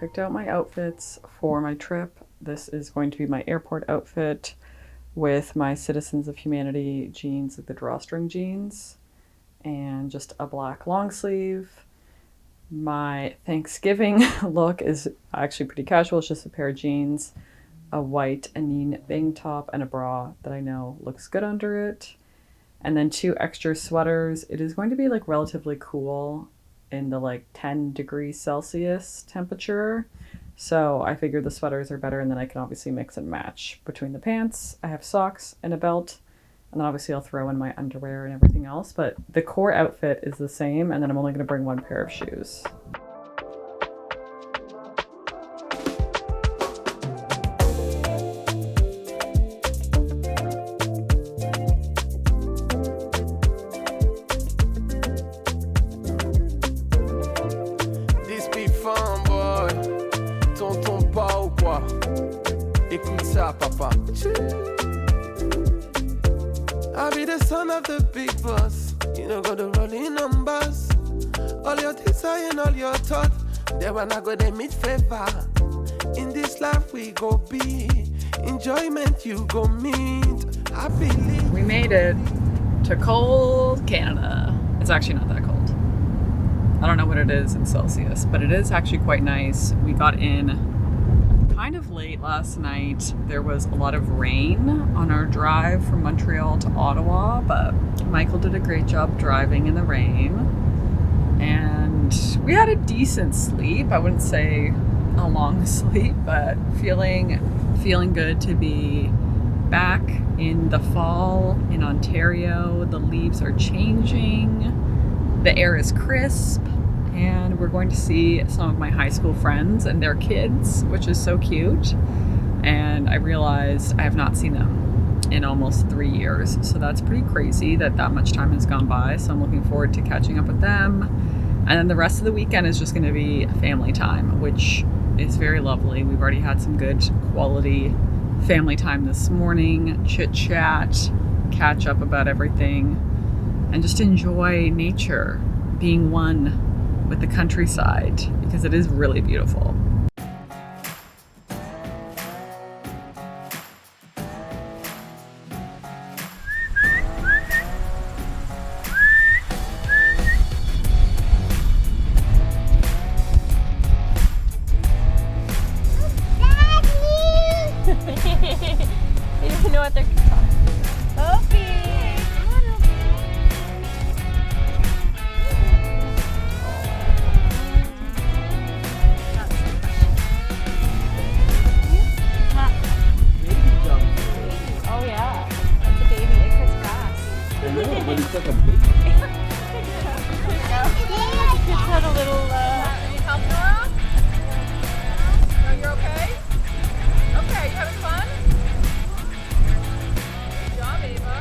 picked out my outfits for my trip. This is going to be my airport outfit with my Citizens of Humanity jeans, like the drawstring jeans, and just a black long sleeve. My Thanksgiving look is actually pretty casual. It's just a pair of jeans, a white Anine bang top, and a bra that I know looks good under it. And then 2 extra sweaters. It is going to be like relatively cool in the like 10 degrees Celsius temperature. So I figured the sweaters are better, and then I can obviously mix and match between the pants. I have socks and a belt, and then obviously I'll throw in my underwear and everything else. But the core outfit is the same, and then I'm only going to bring 1 pair of shoes. Papa. I be the son of the big boss. You know, got the rolling numbers. All your desire and all your thought. They when I go they meet favor. In this life we go be. Enjoyment you go meet. I believe. We made it to cold Canada. It's actually not that cold. I don't know what it is in Celsius, but it is actually quite nice. We got in kind of late last night. There was a lot of rain on our drive from Montreal to Ottawa, but Michael did a great job driving in the rain. And we had a decent sleep. I wouldn't say a long sleep, but feeling good to be back in the fall in Ontario. The leaves are changing. The air is crisp. And we're going to see some of my high school friends and their kids, which is so cute. And I realized I have not seen them in almost 3 years. So that's pretty crazy that much time has gone by. So I'm looking forward to catching up with them. And then the rest of the weekend is just going to be family time, which is very lovely. We've already had some good quality family time this morning, chit chat, catch up about everything, and just enjoy nature, being one with the countryside, because it is really beautiful. You don't know what they're called. Opie! But it's like a big Just had a little, Need help, Nora? No, you're okay? Okay, you having fun? Good job, Ava.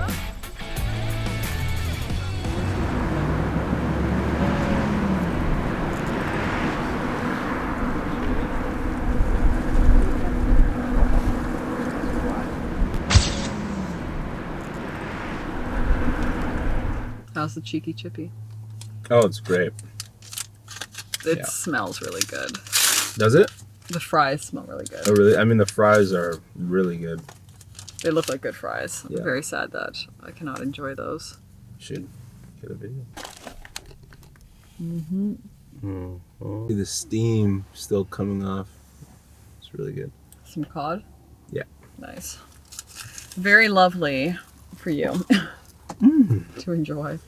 How's the cheeky chippy? Oh, it's great. It smells really good. Does it? The fries smell really good. Oh, really? I mean, the fries are really good. They look like good fries. Yeah. I'm very sad that I cannot enjoy those. Should get a video. Mm-hmm. The steam still coming off. It's really good. Some cod? Yeah. Nice. Very lovely for you to enjoy.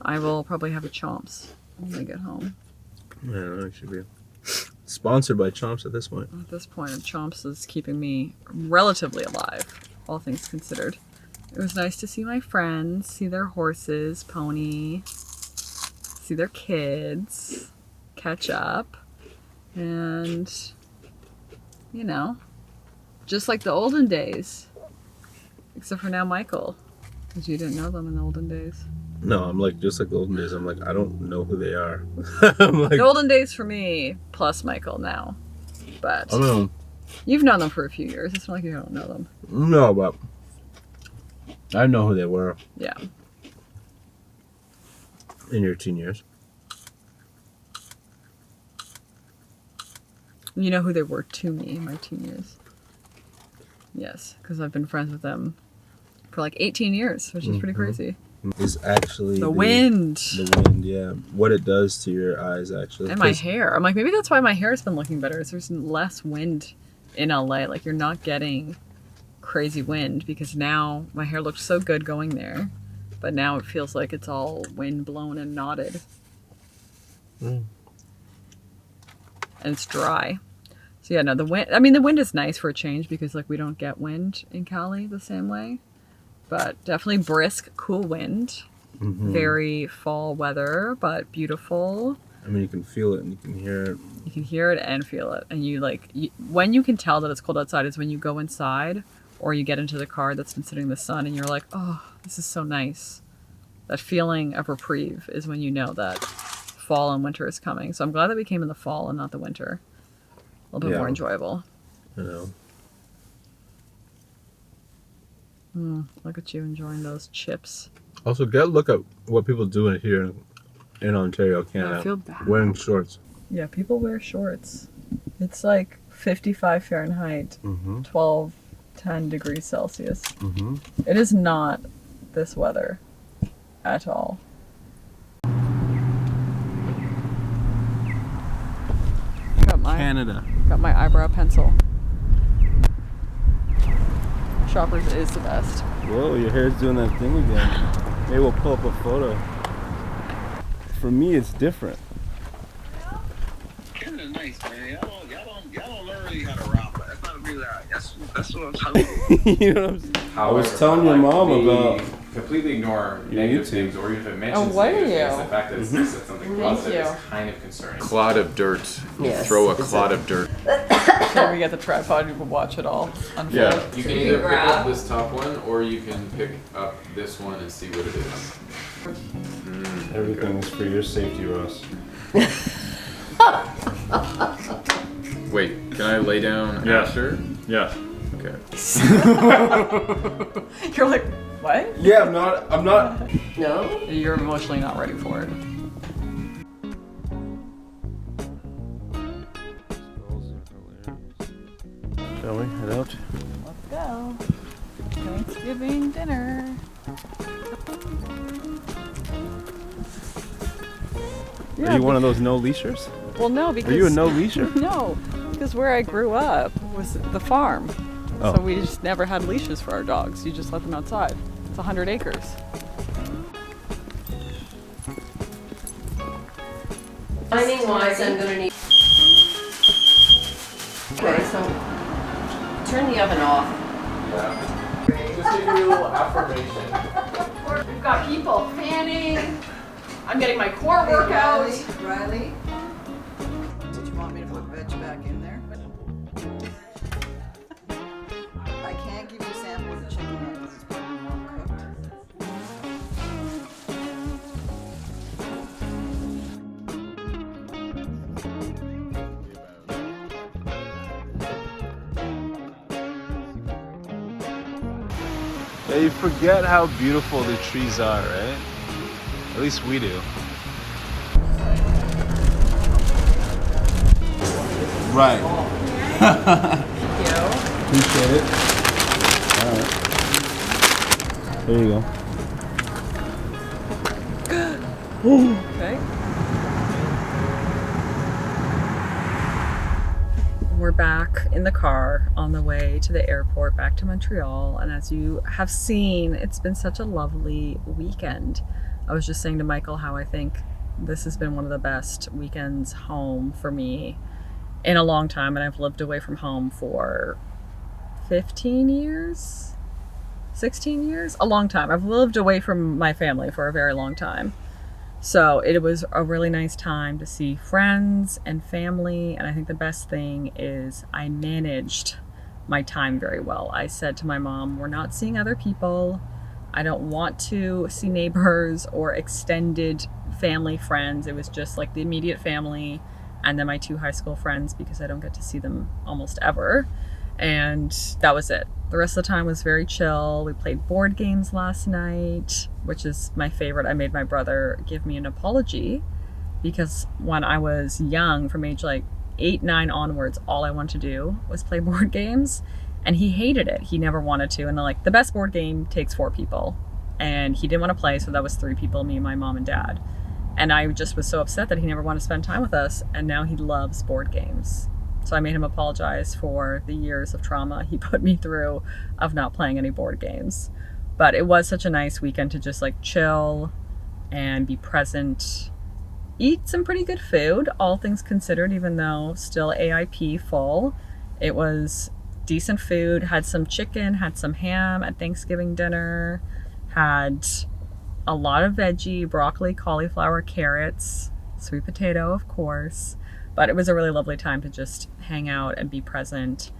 I will probably have a Chomps when I get home. I don't know, it should be sponsored by Chomps at this point. At this point, Chomps is keeping me relatively alive, all things considered. It was nice to see my friends, see their horses, pony, see their kids, catch up, and, you know, just like the olden days. Except for now Michael, because you didn't know them in the olden days. No, I'm like, just like the olden days, I'm like, I don't know who they are. I'm like, The olden days for me, plus Michael now. But I don't know. you've known them for a few years. It's not like you don't know them. No, but I know who they were Yeah. in your teen years. You know who they were to me in my teen years. Yes, because I've been friends with them for like 18 years, which is pretty crazy. Is actually The wind. The wind, yeah. What it does to your eyes, actually. And my hair. I'm like, maybe that's why my hair's been looking better. Is there's less wind in LA. Like, you're not getting crazy wind because now my hair looked so good going there, but now it feels like it's all wind blown and knotted. And it's dry. So yeah, no, the wind, I mean, the wind is nice for a change because like we don't get wind in Cali the same way, but definitely brisk, cool wind. Very fall weather, but beautiful. I mean, you can feel it and you can hear it. You can hear it and feel it. And you like, when you can tell that it's cold outside is when you go inside or you get into the car that's been sitting in the sun and you're like, oh, this is so nice. That feeling of reprieve is when you know that fall and winter is coming. So I'm glad that we came in the fall and not the winter. A little bit more enjoyable. I know. Look at you enjoying those chips. Also, get a look at what people do in here in Ontario, Canada. I feel bad. Wearing shorts. Yeah, people wear shorts. It's like 55 Fahrenheit, 10 degrees Celsius. It is not this weather at all. Canada. Got my eyebrow pencil. Shoppers is the best. Whoa, your hair's doing that thing again. Maybe we'll pull up a photo. For me, it's different. Canada's nice, man. Y'all don't learn really how to rock, but that's not really right. That's what I'm talking about. You know what I'm saying? However, I was telling your mom about. Completely ignore Your negative YouTube. things, or even if it mentions what are negative things, you? the fact that it's said something positive you. is kind of concerning. Clod of dirt. Yes, Throw a clod of dirt. So we get the tripod, you can watch it all unfold. Yeah. You can either pick up this top one, or you can pick up this one and see what it is. Everything is for your safety, Ross. Wait, can I lay down Yeah. after? Yeah. Okay. You're like, what? Yeah, I'm not. No? You're emotionally not ready for it. Shall we head out? Let's go. Thanksgiving dinner. Are you one of those no-leashers? Well, no, because... Are you a no-leasher? No, because where I grew up was the farm. Oh. So we just never had leashes for our dogs. You just let them outside. It's 100 acres. Timing wise, I'm gonna need. Okay, so turn the oven off. Yeah. Just give you a little affirmation. We've got people fanning. I'm getting my core workout. Riley, did you want me to put veg back in there? I can't give you a sample of the chicken yet because it's probably warm cooked. Yeah, you forget how beautiful the trees are, right? At least we do. Right. Appreciate it. Alright. There you go. Okay. We're back in the car on the way to the airport back to Montreal, and as you have seen, it's been such a lovely weekend. I was just saying to Michael how I think this has been one of the best weekends home for me in a long time, and I've lived away from home for 15 years, 16 years, a long time. I've lived away from my family for a very long time. So it was a really nice time to see friends and family, and I think the best thing is I managed my time very well. I said to my mom, we're not seeing other people. I don't want to see neighbors or extended family friends. It was just like the immediate family and then my 2 high school friends because I don't get to see them almost ever. And that was it. The rest of the time was very chill. We played board games last night, which is my favorite. I made my brother give me an apology because when I was young, from age like 8, 9 onwards, all I wanted to do was play board games. And he hated it. He never wanted to. And like, the best board game takes 4 people. And he didn't want to play, so that was 3 people, me, my mom, and dad. And I just was so upset that he never wanted to spend time with us. And now he loves board games. So I made him apologize for the years of trauma he put me through of not playing any board games. But it was such a nice weekend to just like chill and be present, eat some pretty good food, all things considered, even though still AIP full. It was decent food, had some chicken, had some ham at Thanksgiving dinner, had a lot of veggie, broccoli, cauliflower, carrots, sweet potato, of course. But it was a really lovely time to just hang out and be present.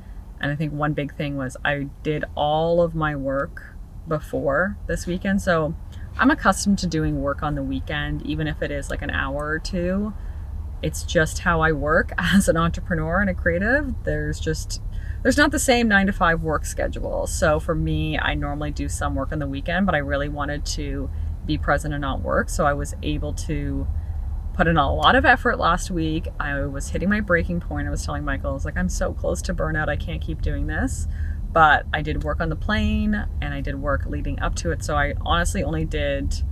And I think one big thing was I did all of my work before this weekend. So I'm accustomed to doing work on the weekend, even if it is like an hour or 2. It's just how I work as an entrepreneur and a creative. There's not the same 9 to 5 work schedule. So for me, I normally do some work on the weekend, but I really wanted to be present and not work. So I was able to put in a lot of effort last week. I was hitting my breaking point. I was telling Michael, I was like, I'm so close to burnout. I can't keep doing this. But I did work on the plane and I did work leading up to it. So I honestly only did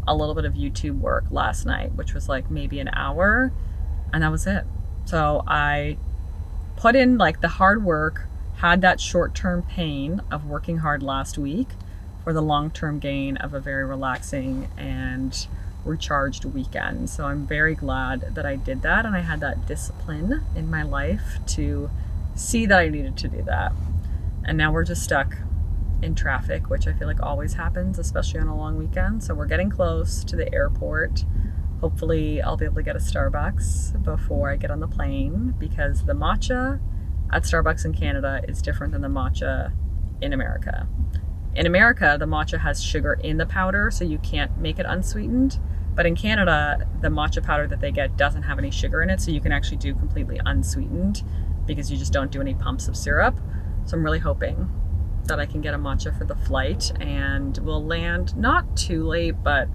a little bit of YouTube work last night, which was like maybe an hour, and that was it. So I put in like the hard work, had that short-term pain of working hard last week for the long-term gain of a very relaxing and recharged weekend. So I'm very glad that I did that, and I had that discipline in my life to see that I needed to do that. And now we're just stuck in traffic, which I feel like always happens, especially on a long weekend. So we're getting close to the airport. Hopefully I'll be able to get a Starbucks before I get on the plane, because the matcha at Starbucks in Canada is different than the matcha in America. In America, the matcha has sugar in the powder, so you can't make it unsweetened. But in Canada, the matcha powder that they get doesn't have any sugar in it, so you can actually do completely unsweetened because you just don't do any pumps of syrup. So I'm really hoping that I can get a matcha for the flight, and we'll land not too late, but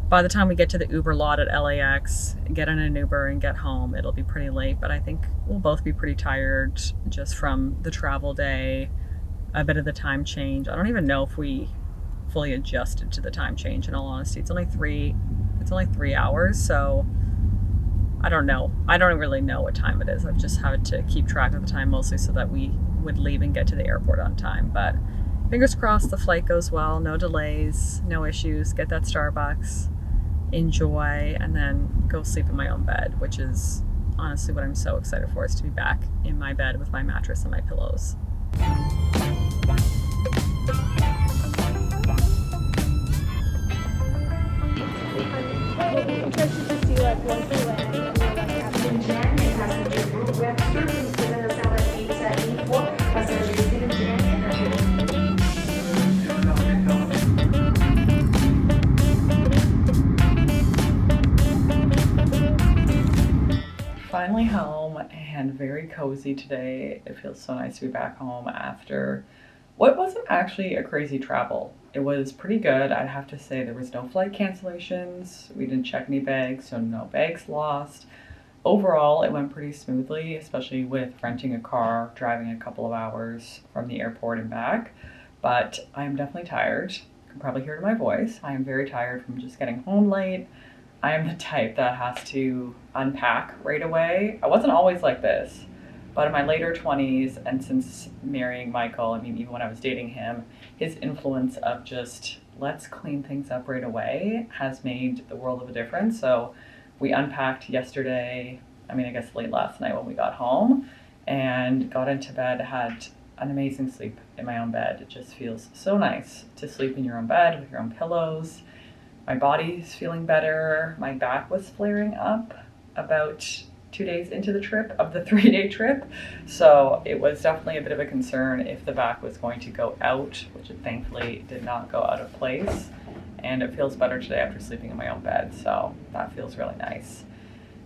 by the time we get to the Uber lot at LAX, get in an Uber and get home, it'll be pretty late. But I think we'll both be pretty tired just from the travel day, a bit of the time change. I don't even know if we fully adjusted to the time change, in all honesty. It's only 3 hours, so I don't know. I don't really know what time it is. I've just had to keep track of the time mostly so that we would leave and get to the airport on time. But fingers crossed the flight goes well, no delays, no issues, get that Starbucks, enjoy, and then go sleep in my own bed, which is honestly what I'm so excited for, is to be back in my bed with my mattress and my pillows. Finally home, and very cozy today. It feels so nice to be back home after what wasn't actually a crazy travel. It was pretty good. I'd have to say there was no flight cancellations. We didn't check any bags, so no bags lost. Overall, it went pretty smoothly, especially with renting a car, driving a couple of hours from the airport and back. But I'm definitely tired. You can probably hear it in my voice. I am very tired from just getting home late. I am the type that has to unpack right away. I wasn't always like this, but in my later 20s, and since marrying Michael, I mean, even when I was dating him, his influence of just let's clean things up right away has made the world of a difference. So we unpacked yesterday, I guess late last night when we got home, and got into bed, had an amazing sleep in my own bed. It just feels so nice to sleep in your own bed with your own pillows. My body's feeling better. My back was flaring up about 2 days into the trip, of the 3-day trip. So it was definitely a bit of a concern if the back was going to go out, which it thankfully did not go out of place. And it feels better today after sleeping in my own bed. So that feels really nice.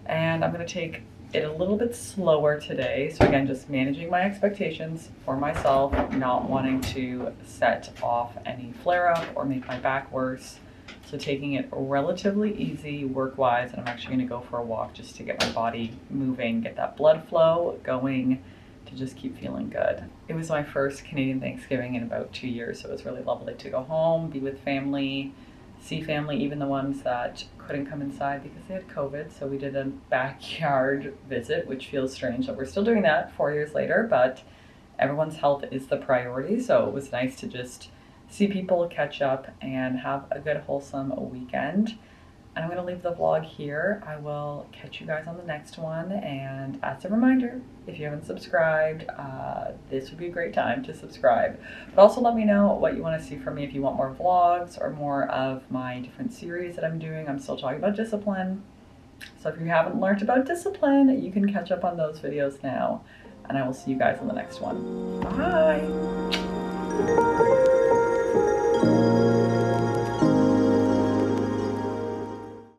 And I'm gonna take it a little bit slower today. So again, just managing my expectations for myself, not wanting to set off any flare up or make my back worse. So taking it relatively easy work-wise, and I'm actually gonna go for a walk just to get my body moving, get that blood flow going, to just keep feeling good. It was my first Canadian Thanksgiving in about 2 years, so it was really lovely to go home, be with family, see family, even the ones that couldn't come inside because they had COVID. So we did a backyard visit, which feels strange that we're still doing that 4 years later, but everyone's health is the priority. So it was nice to just see people, catch up, and have a good wholesome weekend. And I'm going to leave the vlog here. I will catch you guys on the next one. And as a reminder, if you haven't subscribed, this would be a great time to subscribe. But also let me know what you want to see from me, if you want more vlogs or more of my different series that I'm doing. I'm still talking about discipline. So if you haven't learned about discipline, you can catch up on those videos now. And I will see you guys in the next one. Bye!